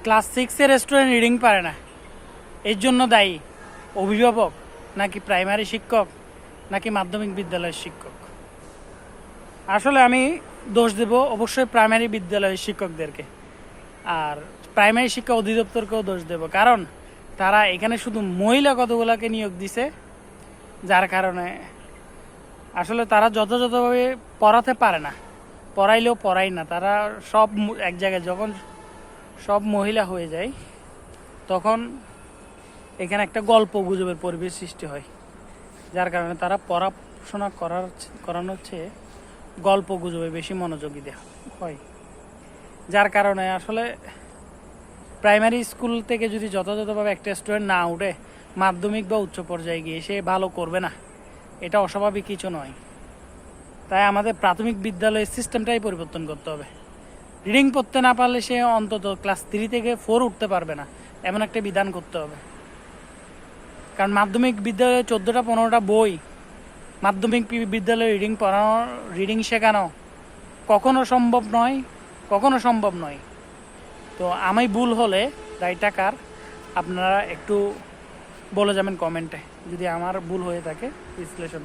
Class 6-এর student reading পারে না, এর জন্য দায়ী অভিভাবক নাকি প্রাইমারি শিক্ষক নাকি মাধ্যমিক বিদ্যালয়ের শিক্ষক? আসলে আমি দোষ দেব অবশ্যই প্রাইমারি বিদ্যালয়ের শিক্ষকদেরকে, আর প্রাইমারি শিক্ষা অধিদপ্তরকেও দোষ দেব, কারণ তারা এখানে শুধু মহিলা কতগুলাকে নিয়োগ দিছে, যার কারণে আসলে তারা যথাযথভাবে পড়াতে পারে না, পড়াইলেও পড়াই না। তারা সব এক জায়গায় যখন সব মহিলা হয়ে যায়, তখন এখানে একটা গল্প গুজবের পরিবেশ সৃষ্টি হয়, যার কারণে তারা পড়াশোনা করানোর চেয়ে গল্প গুজবে বেশি মনোযোগী দেওয়া হয়। যার কারণে আসলে প্রাইমারি স্কুল থেকে যদি যথাযথভাবে একটা স্টুডেন্ট না উঠে, মাধ্যমিক বা উচ্চ পর্যায়ে গিয়ে সে ভালো করবে না, এটা অস্বাভাবিক কিছু নয়। তাই আমাদের প্রাথমিক বিদ্যালয়ের সিস্টেমটাই পরিবর্তন করতে হবে। রিডিং পড়তে না পারলে সে অন্তত ক্লাস 3 থেকে 4 উঠতে পারবে না, এমন একটা বিধান করতে হবে। কারণ মাধ্যমিক বিদ্যালয়ে 14-15টা বই, মাধ্যমিক বিদ্যালয়ে রিডিং শেখানো কখনো সম্ভব নয়। তো আমি ভুল হলে দায়টা কার, আপনারা একটু বলে যাবেন কমেন্টে, যদি আমার ভুল হয়ে থাকে বিশ্লেষণ।